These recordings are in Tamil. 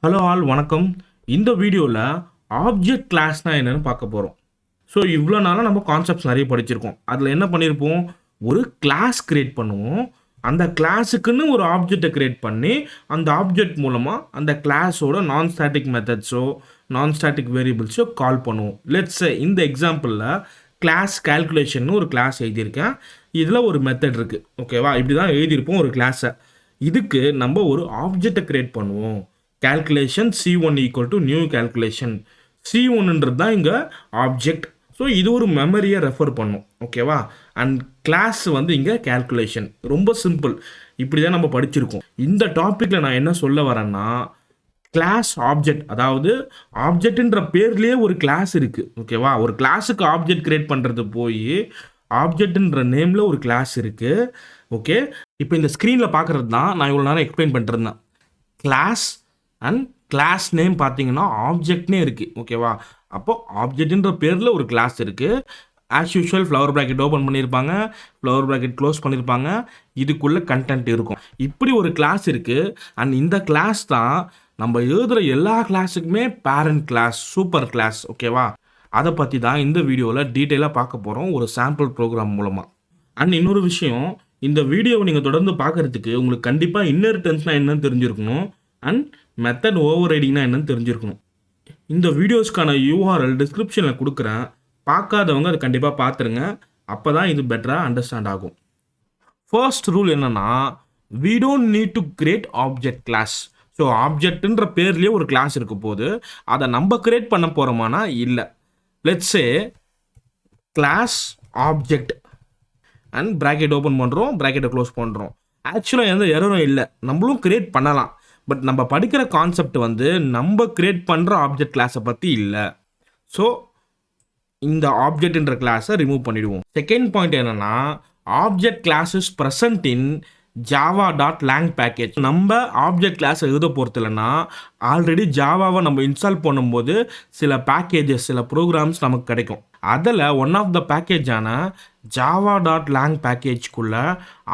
ஹலோ ஆல் வணக்கம். இந்த வீடியோவில் ஆப்ஜெக்ட் கிளாஸ்னால் என்னென்னு பார்க்க போகிறோம். ஸோ இவ்வளோ நாளாக நம்ம கான்செப்ட்ஸ் நிறைய படிச்சிருக்கோம். அதில் என்ன பண்ணியிருப்போம், ஒரு கிளாஸ் கிரியேட் பண்ணுவோம். அந்த கிளாஸுக்குன்னு ஒரு ஆப்ஜெக்டை கிரியேட் பண்ணி அந்த ஆப்ஜெக்ட் மூலமாக அந்த கிளாஸோட நான் ஸ்டாட்டிக் மெத்தட்ஸோ நான் ஸ்டாட்டிக் வேரியபிள்ஸோ கால் பண்ணுவோம். லெட்ஸ் இந்த எக்ஸாம்பிளில் கிளாஸ் கால்குலேஷன் ஒரு கிளாஸ் எழுதியிருக்கேன். இதில் ஒரு மெத்தட் இருக்குது. ஓகேவா, இப்படி தான் எழுதியிருப்போம் ஒரு கிளாஸை. இதுக்கு நம்ம ஒரு ஆப்ஜெக்டை கிரியேட் பண்ணுவோம். Calculation C1 equal to new calculation. C1ன்றது தான் இங்கே ஆப்ஜெக்ட். ஸோ இது ஒரு மெமரியை ரெஃபர் பண்ணும். ஓகேவா, அண்ட் கிளாஸ் வந்து இங்கே கால்குலேஷன். ரொம்ப சிம்பிள், இப்படி தான் நம்ம படிச்சிருக்கோம். இந்த டாப்பிக்கில் நான் என்ன சொல்ல வரேன்னா, கிளாஸ் ஆப்ஜெக்ட், அதாவது ஆப்ஜெக்ட்ன்ற பேர்லேயே ஒரு கிளாஸ் இருக்குது. ஓகேவா, ஒரு கிளாஸுக்கு ஆப்ஜெக்ட் கிரியேட் பண்ணுறது போய் ஆப்ஜெக்ட்ன்ற நேமில் ஒரு கிளாஸ் இருக்குது. ஓகே, இப்போ இந்த ஸ்க்ரீனில் பார்க்குறது தான் நான் இவ்வளோ நேரம் எக்ஸ்பிளைன் பண்ணிட்டுருந்தேன். கிளாஸ் அண்ட் கிளாஸ் நேம் பார்த்தீங்கன்னா ஆப்ஜெக்ட்னே இருக்குது. ஓகேவா, அப்போது ஆப்ஜெக்ட்ன்ற பேரில் ஒரு கிளாஸ் இருக்குது. As usual flower bracket open பண்ணியிருப்பாங்க, ஃப்ளவர் ப்ராக்கெட் க்ளோஸ் பண்ணியிருப்பாங்க, இதுக்குள்ளே கண்டென்ட் இருக்கும். இப்படி ஒரு கிளாஸ் இருக்குது. அண்ட் இந்த கிளாஸ் தான் நம்ம எழுதுகிற எல்லா கிளாஸுக்குமே பேரண்ட் கிளாஸ், சூப்பர் கிளாஸ். ஓகேவா, அதை பற்றி தான் இந்த வீடியோவில் டீட்டெயிலாக பார்க்க போகிறோம், ஒரு சாம்பிள் ப்ரோக்ராம் மூலமாக. அண்ட் இன்னொரு விஷயம், இந்த வீடியோவை நீங்கள் தொடர்ந்து பார்க்குறதுக்கு உங்களுக்கு கண்டிப்பாக இன்ஹெரிட்டன்ஸ்னால் என்னன்னு தெரிஞ்சிருக்கணும், அண்ட் மெத்தட் ஓவர் ரைடிங்னா என்னன்னு தெரிஞ்சிருக்கணும். இந்த வீடியோஸ்க்கான URL டிஸ்கிரிப்ஷனில் கொடுக்குறேன். பார்க்காதவங்க அதை கண்டிப்பாக பார்த்துருங்க. அப்போ தான் இது பெட்டராக அண்டர்ஸ்டாண்ட் ஆகும். ஃபர்ஸ்ட் ரூல் என்னென்னா, we don't need to create object class. So ஆப்ஜெக்ட்ன்ற பேர்லேயே ஒரு கிளாஸ் இருக்க போது அதை நம்ம கிரியேட் பண்ண போகிறோமானா இல்லை. Let's say class object and bracket open பண்ணுறோம், ப்ராக்கெட்டை க்ளோஸ் பண்ணுறோம். ஆக்சுவலாக எந்த எரரும் இல்லை, நம்மளும் கிரியேட் பண்ணலாம். பட் நம்ம படிக்கிற கான்செப்ட் வந்து நம்ம கிரியேட் பண்ணுற ஆப்ஜெக்ட் கிளாஸை பற்றி இல்லை. ஸோ இந்த ஆப்ஜெக்ட்ன்ற கிளாஸை ரிமூவ் பண்ணிவிடுவோம். செகண்ட் பாயிண்ட் என்னென்னா, object class is present in java.lang package. நம்ம ஆப்ஜெக்ட் கிளாஸ் எழுத போகிறது இல்லைன்னா, ஆல்ரெடி ஜாவாவை நம்ம இன்ஸ்டால் பண்ணும்போது சில பேக்கேஜஸ், சில ப்ரோக்ராம்ஸ் நமக்கு கிடைக்கும். அதில் ஒன் ஆஃப் த பேக்கேஜான java.lang பேக்கேஜ்குள்ளே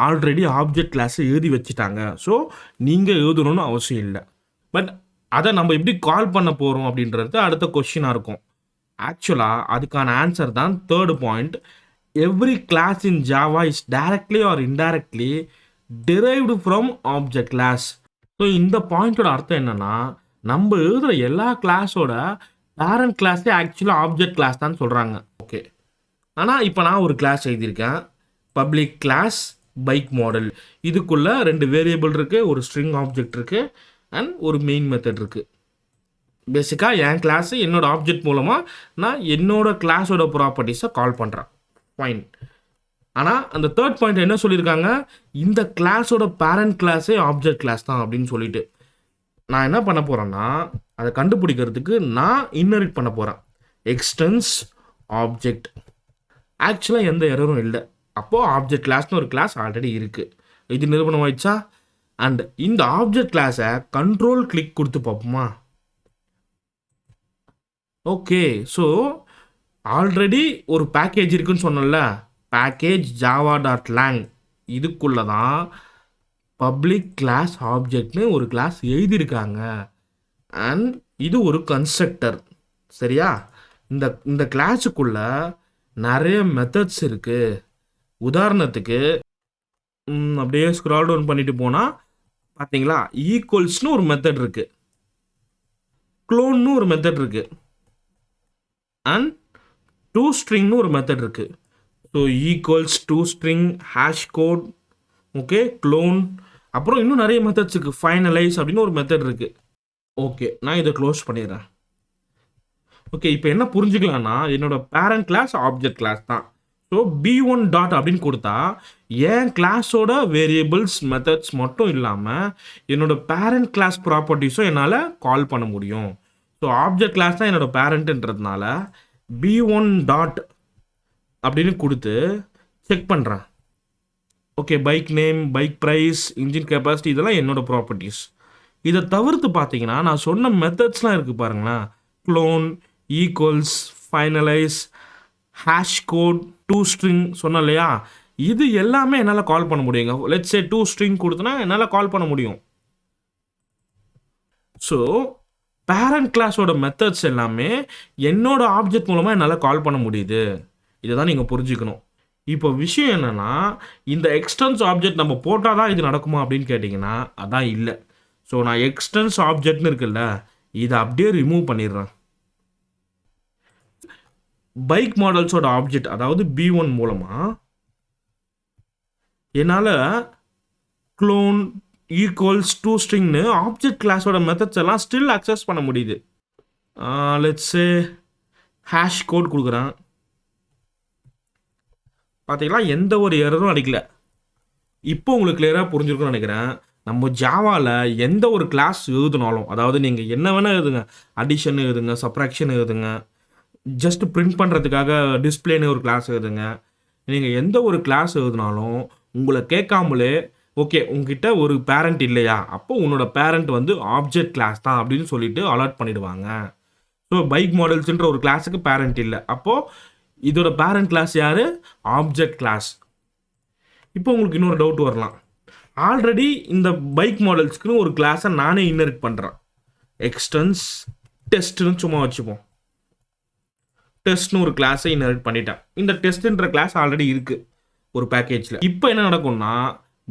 ஆல்ரெடி ஆப்ஜெக்ட் கிளாஸை எழுதி வச்சுட்டாங்க. ஸோ நீங்கள் எழுதணும்னு அவசியம் இல்லை. பட் அதை நம்ம எப்படி கால் பண்ண போகிறோம் அப்படின்றது அடுத்த கொஸ்டினாக இருக்கும். ஆக்சுவலாக அதுக்கான ஆன்சர் தான் third point. Every class in Java is directly or indirectly derived from object class. So இந்த பாயிண்டோட அர்த்தம் என்னன்னா, நம்ம எழுதுகிற எல்லா கிளாஸோட பேரண்ட் கிளாஸே ஆக்சுவலாக ஆப்ஜெக்ட் கிளாஸ் தான் சொல்கிறாங்க. ஓகே, ஆனால் இப்போ நான் ஒரு கிளாஸ் எழுதியிருக்கேன், பப்ளிக் கிளாஸ் பைக் மாடல். இதுக்குள்ளே 2 வேரியபிள் இருக்குது, ஒரு ஸ்ட்ரிங் ஆப்ஜெக்ட் இருக்குது அண்ட் ஒரு மெயின் மெத்தட் இருக்குது. பேசிக்காக என் கிளாஸு என்னோடய ஆப்ஜெக்ட் மூலமாக நான் என்னோடய கிளாஸோட ப்ராப்பர்ட்டிஸை கால் பண்ணுறேன். ஃபைன். ஆனால் அந்த தேர்ட் பாயிண்ட் என்ன சொல்லியிருக்காங்க, இந்த கிளாஸோட பேரண்ட் கிளாஸே ஆப்ஜெக்ட் கிளாஸ் தான் அப்படின்னு சொல்லிட்டு நான் என்ன பண்ண போகிறேன்னா, அதை கண்டுபிடிக்கிறதுக்கு நான் இன்ஹெரிட் பண்ண போகிறேன். Extends object. ஆக்சுவலாக எந்த எரரும் இல்லை. அப்போது ஆப்ஜெக்ட் கிளாஸ்னு ஒரு கிளாஸ் ஆல்ரெடி இருக்குது. இது நிரூபணம் ஆயிடுச்சா? அண்ட் இந்த ஆப்ஜெக்ட் கிளாஸை கண்ட்ரோல் கிளிக் கொடுத்து பார்ப்போமா? ஓகே, ஸோ ஆல்ரெடி ஒரு பேக்கேஜ் இருக்குன்னு சொன்னோம்ல, பேக்கேஜ் java.lang. இதுக்குள்ளே தான் பப்ளிக் கிளாஸ் ஆப்ஜெக்ட்னு ஒரு கிளாஸ் எழுதியிருக்காங்க. அண்ட் இது ஒரு கன்ஸ்ட்ரக்டர். சரியா, இந்த கிளாஸுக்குள்ளே நிறைய மெத்தட்ஸ் இருக்குது. உதாரணத்துக்கு அப்படியே ஸ்க்ரால் டவுன் பண்ணிட்டு போனால் பார்த்தீங்களா, ஈக்குவல்ஸ்னு ஒரு மெத்தட் இருக்குது, க்ளோன்னு ஒரு மெத்தட் இருக்குது, அண்ட் டூ ஸ்ட்ரிங்னு ஒரு மெத்தட் இருக்குது. So equals, to string, hash code, okay, clone, அப்புறம் இன்னும் நிறைய மெத்தட்ஸ் இருக்குது, ஃபைனலைஸ் அப்படின்னு ஒரு மெத்தட் இருக்குது. ஓகே, நான் இதை க்ளோஸ் பண்ணிடுறேன். ஓகே, இப்போ என்ன புரிஞ்சுக்கலாம்னா, என்னோட பேரண்ட் கிளாஸ் ஆப்ஜெக்ட் கிளாஸ் தான். ஸோ B1 டாட் அப்படின்னு கொடுத்தா என் கிளாஸோட வேரியபிள்ஸ், மெத்தட்ஸ் மட்டும் இல்லாமல் என்னோட பேரண்ட் கிளாஸ் ப்ராப்பர்ட்டிஸும் என்னால் கால் பண்ண முடியும். ஸோ ஆப்ஜெக்ட் கிளாஸ் தான் என்னோட பேரண்ட்டுன்றதுனால B1 டாட் அப்படின்னு கொடுத்து செக் பண்ணுறேன். Okay, bike name, bike price, engine capacity, இதெல்லாம் என்னோட ப்ராப்பர்ட்டிஸ். இதை தவிர்த்து பார்த்தீங்கன்னா நான் சொன்ன மெத்தட்ஸ்லாம் இருக்குது பாருங்களேன், clone, equals, finalize, hash code, to string சொன்னேன் இல்லையா, இது எல்லாமே என்னால் கால் பண்ண முடியுங்க. லெட்ஸ் சே டூ ஸ்ட்ரிங் கொடுத்தனா என்னால் கால் பண்ண முடியும். ஸோ பேரண்ட் கிளாஸோட மெத்தட்ஸ் எல்லாமே என்னோட ஆப்ஜெக்ட் மூலமாக என்னால் கால் பண்ண முடியுது. இதை தான் நீங்கள் புரிஞ்சுக்கணும். இப்போ விஷயம் என்னென்னா, இந்த எக்ஸ்டென்ஸ் ஆப்ஜெக்ட் நம்ம போட்டால் தான் இது நடக்குமா அப்படின்னு கேட்டிங்கன்னா அதான் இல்லை. ஸோ நான் எக்ஸ்டென்ஸ் ஆப்ஜெக்ட்னு இருக்குல்ல, இதை அப்படியே ரிமூவ் பண்ணிடுறேன். பைக் மாடல்ஸோட ஆப்ஜெக்ட் அதாவது B1 மூலமாக என்னால் க்ளோன் ஈக்குவல்ஸ் டூ ஸ்ட்ரிங்னு ஆப்ஜெக்ட் கிளாஸோட மெத்தட்ஸ் எல்லாம் ஸ்டில் அக்சஸ் பண்ண முடியுது. லெட்ஸே ஹேஷ் கோட் கொடுக்குறேன். பார்த்தீங்களா, எந்த ஒரு எரரும் அடிக்கல. இப்போ உங்களுக்கு கிளியராக புரிஞ்சிருக்குன்னு நினைக்கிறேன். நம்ம ஜாவாவில் எந்த ஒரு கிளாஸ் எழுதுனாலும், அதாவது நீங்கள் என்ன வேணால் எழுதுங்க, அடிஷன் எழுதுங்க, சப்ராக்ஷன் எழுதுங்க, ஜஸ்ட் பிரிண்ட் பண்ணுறதுக்காக டிஸ்பிளேன்னு ஒரு கிளாஸ் எழுதுங்க. நீங்கள் எந்த ஒரு கிளாஸ் எழுதுனாலும் உங்களை கேட்காமலே ஓகே உங்ககிட்ட ஒரு பேரண்ட் இல்லையா, அப்போ உன்னோட பேரண்ட் வந்து ஆப்ஜெக்ட் கிளாஸ் தான் அப்படின்னு சொல்லிட்டு அலர்ட் பண்ணிடுவாங்க. ஸோ பைக் மாடல்ஸ்ன்ற ஒரு கிளாஸுக்கு பேரண்ட் இல்லை, அப்போது இதோட பேரண்ட் கிளாஸ் யார்? Object class. இப்போ உங்களுக்கு இன்னொரு டவுட் வரலாம். ஆல்ரெடி இந்த பைக் மாடல்ஸ்க்குன்னு ஒரு கிளாஸை நானே இன்ஹெரிட் பண்ணுறேன். எக்ஸ்டென்ஸ் டெஸ்ட்னு சும்மா வச்சுப்போம். டெஸ்ட்னு ஒரு கிளாஸை இன்ஹெரிட் பண்ணிட்டேன். இந்த டெஸ்ட்ன்ற கிளாஸ் ஆல்ரெடி இருக்குது ஒரு பேக்கேஜில். இப்போ என்ன நடக்கும்னா,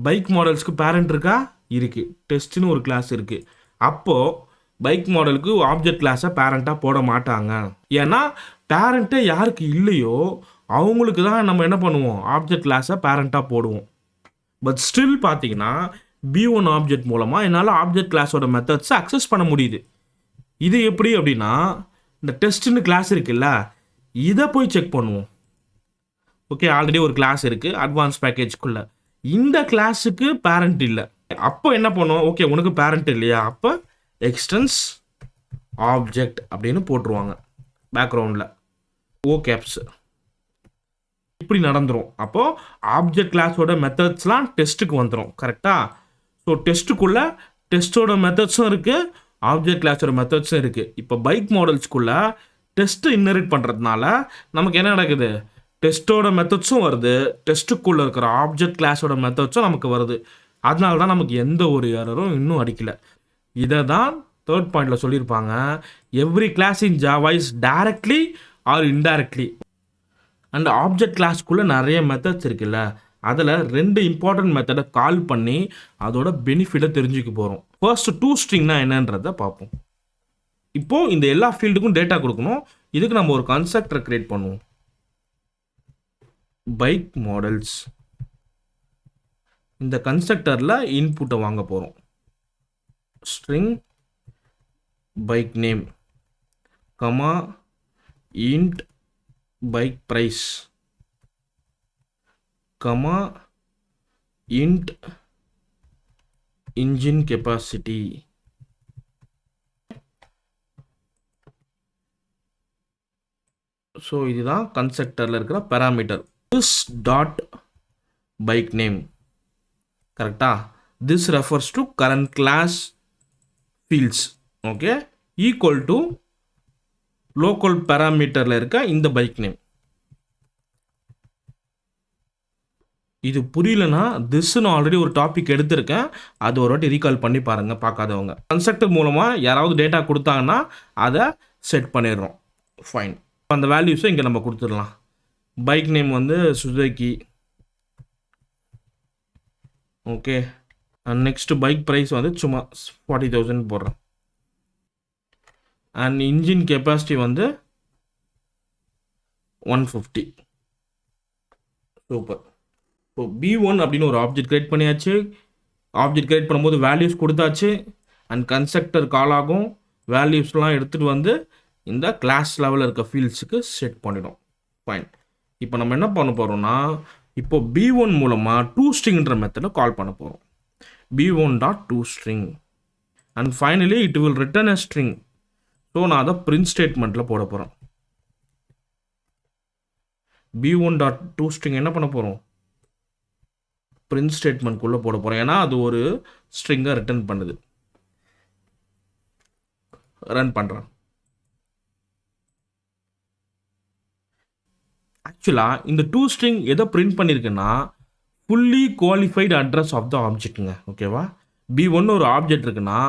பைக் மாடல்ஸ்க்கு பேரண்ட் இருக்கா? இருக்குது. டெஸ்ட்னு ஒரு கிளாஸ் இருக்குது. அப்போது பைக் மாடலுக்கு ஆப்ஜெக்ட் கிளாஸை பேரண்ட்டாக போட மாட்டாங்க. ஏன்னா பேரண்ட்டே யாருக்கு இல்லையோ அவங்களுக்கு தான் நம்ம என்ன பண்ணுவோம், ஆப்ஜெக்ட் கிளாஸை பேரண்ட்டாக போடுவோம். பட் ஸ்டில் பார்த்தீங்கன்னா B1 ஆப்ஜெக்ட் மூலமாக என்னால் ஆப்ஜெக்ட் கிளாஸோட மெத்தட்ஸை அக்சஸ் பண்ண முடியுது. இது எப்படி அப்படின்னா, இந்த டெஸ்ட்னு கிளாஸ் இருக்குல்ல, இதை போய் செக் பண்ணுவோம். ஓகே, ஆல்ரெடி ஒரு கிளாஸ் இருக்குது அட்வான்ஸ் பேக்கேஜ்குள்ளே. இந்த கிளாஸுக்கு பேரண்ட் இல்லை. அப்போ என்ன பண்ணுவோம், ஓகே உனக்கு பேரண்ட் இல்லையா, அப்போ எக்ஸ்டென்ஸ் ஆப்ஜெக்ட் அப்படின்னு போட்டுருவாங்க பேக்ரவுண்டில் ஓ கேப்ஸ். இப்படி நடந்துடும். அப்போது ஆப்ஜெக்ட் கிளாஸோட மெத்தட்ஸ்லாம் டெஸ்ட்டுக்கு வந்துடும். கரெக்டாக? ஸோ டெஸ்ட்டுக்குள்ளே டெஸ்ட்டோட மெத்தட்ஸும் இருக்குது, ஆப்ஜெக்ட் கிளாஸோட மெத்தட்ஸும் இருக்குது. இப்போ பைக் மாடல்ஸ்குள்ளே டெஸ்ட்டு இன்ஹெரிட் பண்ணுறதுனால நமக்கு என்ன நடக்குது, டெஸ்ட்டோட மெத்தட்ஸும் வருது, டெஸ்ட்டுக்குள்ளே இருக்கிற ஆப்ஜெக்ட் கிளாஸோட மெத்தட்ஸும் நமக்கு வருது. அதனால தான் நமக்கு எந்த ஒரு எரரும் இன்னும் அடிக்கலை. இதை தான் தேர்ட் பாயிண்டில் சொல்லியிருப்பாங்க, every class in Java is directly or indirectly. And object கிளாஸ்க்குள்ளே நிறைய மெத்தட்ஸ் இருக்குல்ல, அதில் 2 இம்பார்ட்டன்ட் மெத்தடை கால் பண்ணி அதோட பெனிஃபிட்டை தெரிஞ்சுக்க போகிறோம். ஃபர்ஸ்ட் டூ ஸ்ட்ரிங்னா என்னன்றதை பார்ப்போம். இப்போது இந்த எல்லா ஃபீல்டுக்கும் டேட்டா கொடுக்கணும். இதுக்கு நம்ம ஒரு கன்ஸ்ட்ரக்டரை கிரியேட் பண்ணுவோம். Bike models. இந்த கன்ஸ்ட்ரக்டரில் இன்புட்டை வாங்க போகிறோம். String bike name comma int bike price comma int engine capacity. So இதுதான் கன்ஸ்ட்ரக்டரில் இருக்கிற parameter. This dot bike name. கரெக்டா? This refers to current class fields. Okay, equal to local பேராமீட்டரில் இருக்க இந்த பைக் நேம். இது புரியலனா திஸ்ன்னு ஆல்ரெடி ஒரு டாபிக் எடுத்திருக்கேன், அது ஒரு வாட்டி ரீகால் பண்ணி பாருங்கள் பார்க்காதவங்க. கன்ஸ்ட்ரக்டர் மூலமாக யாராவது டேட்டா கொடுத்தாங்கன்னா அதை செட் பண்ணிடுறோம். ஃபைன். அந்த வேல்யூஸை இங்கே நம்ம கொடுத்துடலாம். பைக் நேம் வந்து Suzuki. Okay, and next bike price வந்து சும்மா 40,000 போடுறேன். அண்ட் இன்ஜின் கெப்பாசிட்டி வந்து 150. சூப்பர். ஸோ B1 அப்படின்னு ஒரு ஆப்ஜெக்ட் கிரியேட் பண்ணியாச்சு. ஆப்ஜெக்ட் கிரியேட் பண்ணும்போது வேல்யூஸ் கொடுத்தாச்சு. அண்ட் கன்ஸ்ட்ரக்டர் கால் ஆகும், வேல்யூஸ்லாம் எடுத்துகிட்டு வந்து இந்த கிளாஸ் லெவலில் இருக்க ஃபீல்ட்ஸுக்கு செட் பண்ணிடும். ஃபைன். இப்போ நம்ம என்ன பண்ண போகிறோம்னா, இப்போ B1 மூலமாக டூ ஸ்ட்ரிங்ன்ற மெத்தடை கால் பண்ண போகிறோம். B1.toString and finally it will return a string. So நான் அதை பிரிண்ட் ஸ்டேட்மெண்ட்டில் போட போகிறேன். B1.toString என்ன பண்ண போகிறோம், பிரிண்ட் ஸ்டேட்மெண்ட்குள்ளே போட போகிறோம். ஏன்னா அது ஒரு ஸ்ட்ரிங்கை ரிட்டர்ன் பண்ணுது. ரன் பண்ணுறேன். ஆக்சுவலாக இந்த டூ ஸ்ட்ரிங் எதை பிரிண்ட் பண்ணியிருக்குன்னா, fully qualified address of the ஆப்ஜெக்ட்டுங்க. ஓகேவா? B1 ஒரு ஆப்ஜெக்ட் இருக்குன்னா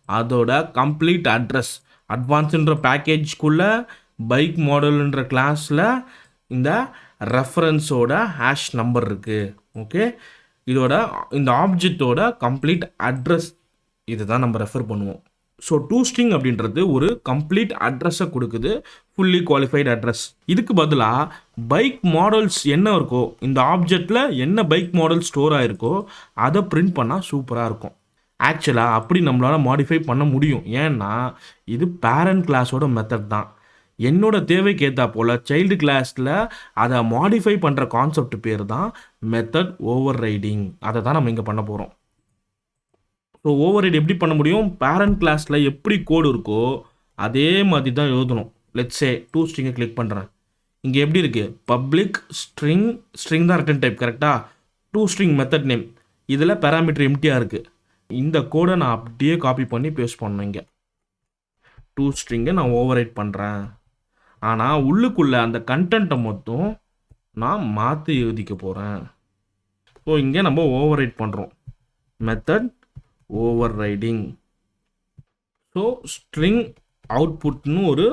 அதோட கம்ப்ளீட் அட்ரஸ். அட்வான்ஸுன்ற பேக்கேஜ்குள்ளே பைக் மாடல்ன்ற கிளாஸில் இந்த ரெஃபரன்ஸோட ஹேஷ் நம்பர் இருக்குது. ஓகே, இதோட இந்த ஆப்ஜெக்டோட கம்ப்ளீட் அட்ரஸ் இதுதான் நம்ம ரெஃபர் பண்ணுவோம். ஸோ டூஸ்ட்ரிங் அப்படின்றது ஒரு கம்ப்ளீட் அட்ரஸை கொடுக்குது, ஃபுல்லி குவாலிஃபைடு அட்ரஸ். இதுக்கு பதிலாக பைக் மாடல்ஸ் என்ன இருக்கோ, இந்த ஆப்ஜெக்டில் என்ன பைக் மாடல் ஸ்டோர் ஆகிருக்கோ அதை பிரிண்ட் பண்ணால் சூப்பராக இருக்கும். ஆக்சுவலாக அப்படி நம்மளால் மாடிஃபை பண்ண முடியும். ஏன்னா இது பேரண்ட் கிளாஸோட மெத்தட் தான். என்னோட தேவைக்கு ஏற்றா போல் சைல்டு கிளாஸில் அதை மாடிஃபை பண்ணுற கான்செப்ட் பேர் தான் மெத்தட் ஓவர் ரைடிங். அதை தான் நம்ம இங்கே பண்ண போகிறோம். ஸோ ஓவர் ரைட் எப்படி பண்ண முடியும்? பேரண்ட் கிளாஸில் எப்படி கோடு இருக்கோ அதே மாதிரி தான் எழுதணும். லெட்ஸே டூஸ்ட்ரிங்கை கிளிக் பண்ணுறேன். இங்கே எப்படி இருக்குது? பப்ளிக் ஸ்ட்ரிங் தான் ரிட்டன் டைப், கரெக்டாக? டூஸ்ட்ரிங் மெத்தட் நேம், இதில் பேராமீட்டர் எம்டியாக இருக்குது. இந்த கோடை நான் அப்படியே காப்பி பண்ணி பேஸ்ட் பண்ணேன். இங்கே டூஸ்ட்ரிங்கை நான் ஓவர் ரைட் பண்ணுறேன். ஆனால் உள்ளுக்குள்ளே அந்த கண்டென்ட்டை மொத்தம் நான் மாற்றி எழுதிக்க போகிறேன். ஸோ இங்கே நம்ம ஓவர் ரைட் பண்ணுறோம், method overriding. So string அவுட்புட்னு ஒரு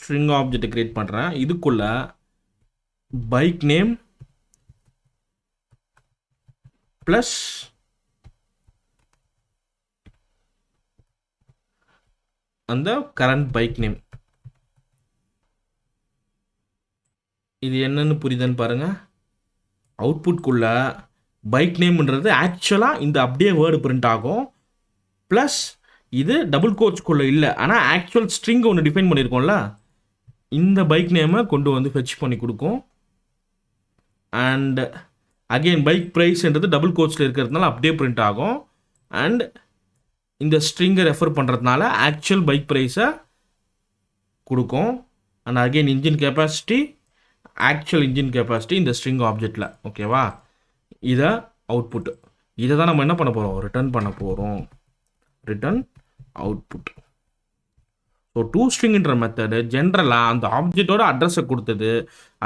ஸ்ட்ரிங் ஆப்ஜெக்டை கிரியேட் பண்ணுறேன். இதுக்குள்ள பைக் நேம் ப்ளஸ் அந்த கரண்ட் பைக் நேம். இது என்னன்னு புரியுதுன்னு பாருங்கள். அவுட்புட்குள்ள பைக் நேம்ன்றது ஆக்சுவலாக இந்த அப்படியே வேர்டு பிரிண்ட் ஆகும். ப்ளஸ் இது டபுள் கோட்ஸ்குள்ளே இல்லை, ஆனால் ஆக்சுவல் ஸ்ட்ரிங் ஒன்று டிஃபைன் பண்ணியிருக்கோம்ல, இந்த பைக் நேமை கொண்டு வந்து ஃபெச் பண்ணி கொடுக்கும். அண்ட் அகெயின் பைக் ப்ரைஸ்ன்றது டபுள் கோட்ஸில் இருக்கிறதுனால அப்படியே பிரிண்ட் ஆகும். அண்ட் இந்த ஸ்ட்ரிங்கை ரெஃபர் பண்ணுறதுனால ஆக்சுவல் பைக் ப்ரைஸை கொடுக்கும். And again engine capacity, actual engine capacity இந்த ஸ்ட்ரிங் ஆப்ஜெக்டில். ஓகேவா? இதை அவுட்புட், இதை தான் நம்ம என்ன பண்ண போகிறோம்? ரிட்டர்ன் பண்ண போகிறோம். Return output. ஸோ டூஸ்ட்ரிங்ன்ற மெத்தடு ஜென்ரலாக அந்த ஆப்ஜெக்டோட அட்ரஸை கொடுத்தது,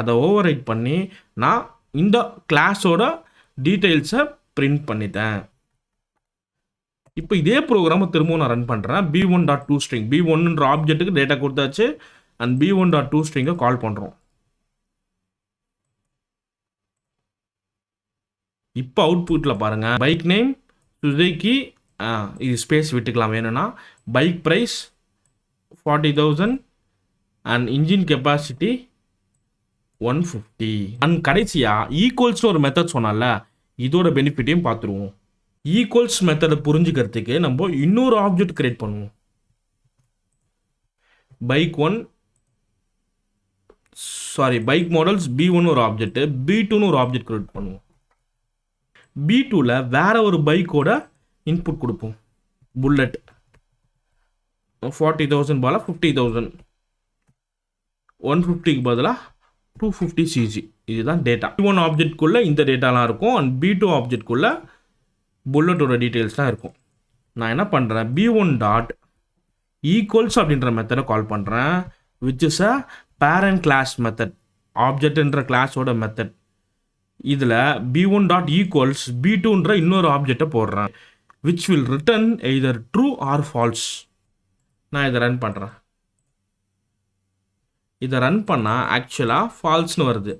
அதை ஓவர் ரைட் பண்ணி நான் இந்த கிளாஸோட டீட்டெயில்ஸை பிரிண்ட் பண்ணிட்டேன். இப்போ இதே ப்ரோக்ராமை திரும்பவும் நான் ரன் பண்ணுறேன். b1.toString, b1ன்ற ஆப்ஜெக்ட்டுக்கு டேட்டா கொடுத்தாச்சு. அண்ட் b1.toString கால் பண்ணுறோம். இப்போ அவுட்புட்டில் பாருங்கள், பைக் நேம் சுசுகி, இது ஸ்பேஸ் விட்டுக்கலாம் வேணும்னா, bike price 40,000 and engine capacity 150. And கடைசியாக ஈக்குவல்ஸ்னு ஒரு மெத்தட் சொன்னால, இதோட பெனிஃபிட்டையும் பார்த்துருவோம். ஈக்குவல்ஸ் மெத்தடை புரிஞ்சுக்கிறதுக்கு நம்ம இன்னொரு ஆப்ஜெக்ட் கிரியேட் பண்ணுவோம். பைக் மாடல்ஸ் b1 ஒரு ஆப்ஜெக்ட், b2ன்னு ஒரு ஆப்ஜெக்ட் கிரியேட் பண்ணுவோம். b2ல வேற ஒரு பைக்கோட இன்புட் கொடுப்போம். புல்லட் 40,000 பால 50,000, 150க்கு பதிலாக 250 cc. இதுதான் டேட்டா. b1 ஆப்ஜெக்ட்குள்ளே இந்த டேட்டாலாம் இருக்கும். அண்ட் b2 ஆப்ஜெக்ட்குள்ளே புல்லட்டோட டீட்டெயில்ஸ் தான் இருக்கும். நான் என்ன பண்ணுறேன், b1 டாட் ஈக்குவல்ஸ் அப்படின்ற மெத்தடை கால் பண்ணுறேன், which is a parent class method, ஆப்ஜெக்ட்ன்ற கிளாஸோட மெத்தட். இதில் b1 டாட் ஈக்குவல்ஸ் b2ன்ற இன்னொரு ஆப்ஜெக்டை போடுறேன், which will return either true or false. நான் இதை ரன் பண்ணுறேன். இதை ரன் பண்ணால் ஆக்சுவலாக ஃபால்ஸ்னு வருது.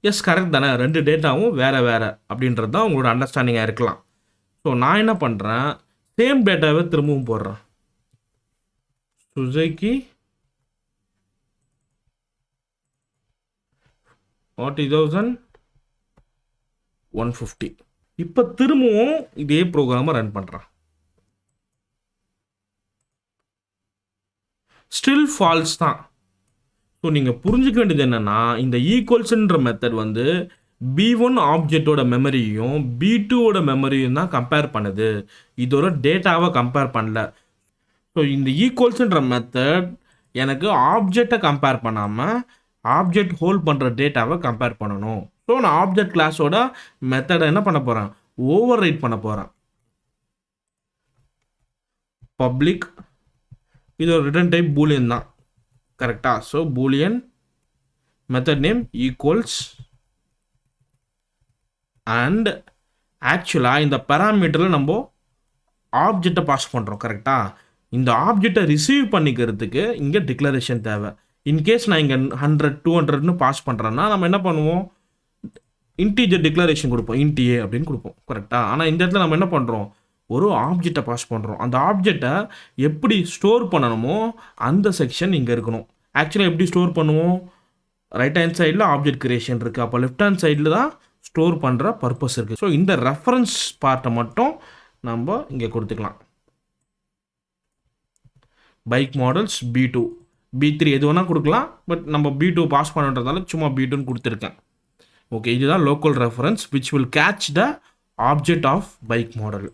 எஸ், கரெக்ட் தானே, ரெண்டு டேட்டாவும் வேறு வேறு அப்படின்றது தான் உங்களோட அண்டர்ஸ்டாண்டிங்காக இருக்கலாம். ஸோ நான் என்ன பண்ணுறேன், சேம் டேட்டாவை திரும்பவும் போடுறேன். சுசுகி 40,000 150. இப்போ திரும்பவும் இதே ப்ரோக்ராமை ரன் பண்ணுறேன். ஸ்டில் ஃபால்ஸ் தான். ஸோ நீங்கள் புரிஞ்சுக்க வேண்டியது என்னென்னா, இந்த ஈக்குவல்ஸ்ன்ற மெத்தட் வந்து b1 ஆப்ஜெக்டோட மெமரியும் b2ஓட மெமரியும் தான் கம்பேர் பண்ணுது, இதோட டேட்டாவை கம்பேர் பண்ணல. ஸோ இந்த ஈக்குவல்ஸ்ன்ற மெத்தட் எனக்கு ஆப்ஜெக்டை கம்பேர் பண்ணாமல் ஆப்ஜெக்ட் ஹோல்ட் பண்ணுற டேட்டாவை கம்பேர் பண்ணணும். ஸோ நான் ஆப்ஜெக்ட் கிளாஸோட மெத்தடை என்ன பண்ண போகிறேன், ஓவர் ரைட் பண்ண போகிறேன். பப்ளிக், இதோட ரிட்டர்ன் டைப் பூலியன் தான், கரெக்டாக? So Boolean method name equals. And ஆக்சுவலாக இந்த பேராமீட்டரில் நம்ம ஆப்ஜெக்டை பாஸ் பண்ணுறோம் கரெக்டாக. இந்த ஆப்ஜெக்டை ரிசீவ் பண்ணிக்கிறதுக்கு இங்கே டிக்ளரேஷன் தேவை. இன்கேஸ் நான் இங்கே 100 200ன்னு பாஸ் பண்ணுறேன்னா நம்ம என்ன பண்ணுவோம், இன்டீஜர் டிக்ளரேஷன் கொடுப்போம், இன்டிஏ அப்படின்னு கொடுப்போம் கரெக்டாக. ஆனால் இந்த இடத்துல நம்ம என்ன பண்ணுறோம், ஒரு ஆப்ஜெக்டை பாஸ் பண்ணுறோம். அந்த ஆப்ஜெக்டை எப்படி ஸ்டோர் பண்ணணுமோ அந்த செக்ஷன் இங்கே இருக்கணும். ஆக்சுவலாக எப்படி ஸ்டோர் பண்ணுவோம், ரைட் ஹேண்ட் சைடில் ஆப்ஜெக்ட் கிரியேஷன் இருக்குது, அப்போ லெஃப்ட் ஹேண்ட் சைடில் தான் ஸ்டோர் பண்ணுற பர்பஸ் இருக்குது. ஸோ இந்த ரெஃபரன்ஸ் பார்ட்டை மட்டும் நம்ம இங்கே கொடுத்துக்கலாம். பைக் மாடல்ஸ் B2 B3 எது வேணால் கொடுக்கலாம், பட் நம்ம B2 பாஸ் பண்ணுறதால சும்மா B2ன்னு கொடுத்துருக்கேன். ஓகே, இதுதான் local reference which will catch the object of bike model.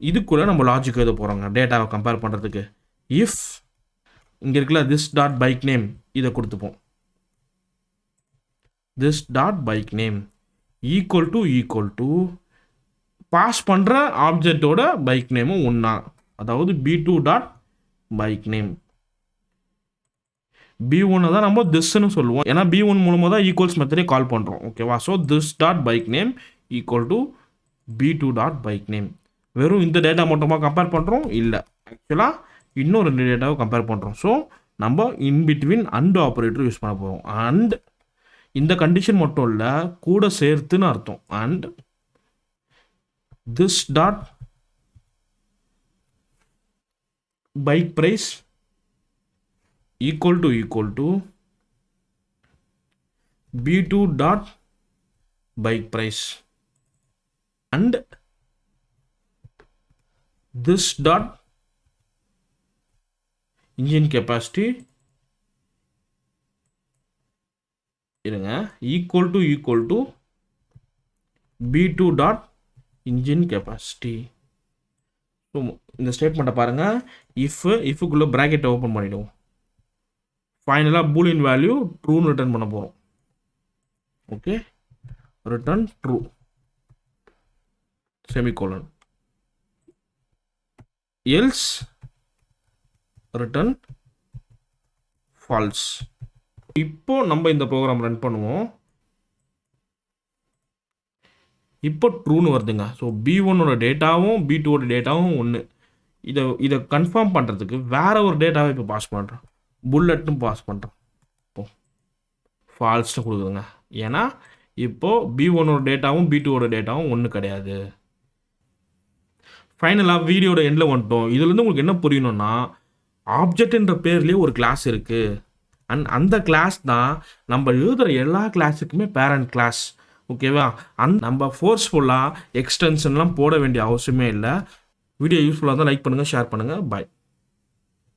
இதுக்குள்ளே நம்ம லாஜிக் எழுத போகிறோங்க டேட்டாவை கம்பேர் பண்ணுறதுக்கு. இஃப் இங்கே இருக்குல்ல திஸ் டாட் பைக் நேம், இதை கொடுத்துப்போம். This dot bike name equal to pass பண்ணுற ஆப்ஜெக்டோட பைக் நேமும் ஒன்றா, அதாவது B2 dot bike name. B1 தான் நம்ம திஸ்ன்னு சொல்லுவோம், ஏன்னா B1 மூலமாக தான் ஈக்குவல்ஸ் மெத்தடே கால் பண்ணுறோம். ஓகேவா? So this dot bike name equal to B2 dot bike name. வெறும் இந்த டேட்டா மட்டுமா கம்பேர் பண்ணுறோம்? இல்லை, ஆக்சுவலாக இன்னும் 2 டேட்டாவை கம்பேர் பண்ணுறோம். ஸோ நம்ம இன்பிட்வீன் அண்ட் ஆப்ரேட்டர் யூஸ் பண்ண போகிறோம். அண்ட் இந்த கண்டிஷன் மட்டும் இல்லை, கூட சேர்த்துன்னு அர்த்தம். And this dot bike price equal to B2 dot bike price and this dot engine capacity இருங்க equal to B2 dot engine capacity. So இந்த ஸ்டேட்மெண்ட்டை பாருங்கள். இஃப்க்குள்ளே ப்ராக்கெட்டை ஓப்பன் பண்ணிவிடுவோம். ஃபைனலாக பூலியன் வேல்யூ ட்ரூன்னு ரிட்டர்ன் பண்ண போகிறோம். Okay, return true semicolon, else return falls. இப்போ நம்ம இந்த ப்ரோக்ராம் ரன் பண்ணுவோம். இப்போ ட்ரூன்னு வருதுங்க. ஸோ B1ஓட டேட்டாவும் B2ஓட டேட்டாவும் ஒன்று. இதை கன்ஃபார்ம் பண்ணுறதுக்கு வேறு ஒரு டேட்டாவை இப்போ பாஸ் பண்ணுறோம், புல்லட்டும் பாஸ் பண்ணுறோம். இப்போது ஃபால்ஸ்னு கொடுக்குதுங்க, ஏன்னா இப்போது B1ஓட டேட்டாவும் B2ஓட டேட்டாவும் ஒன்று கிடையாது. ஃபைனலாக வீடியோட எண்டில் வந்துட்டோம். இதுலேருந்து உங்களுக்கு என்ன புரியணும்னா, ஆப்ஜெக்ட்ன்ற பேர்லேயே ஒரு கிளாஸ் இருக்குது. அந்த கிளாஸ் தான் நம்ம எழுதுகிற எல்லா கிளாஸுக்குமே பேரண்ட் கிளாஸ். ஓகேவா? நம்ம ஃபோர்ஸ்ஃபுல்லாக எக்ஸ்டென்ஷன்லாம் போட வேண்டிய அவசியமே இல்லை. வீடியோ யூஸ்ஃபுல்லாக இருந்தால் லைக் பண்ணுங்கள், ஷேர் பண்ணுங்கள். பாய்.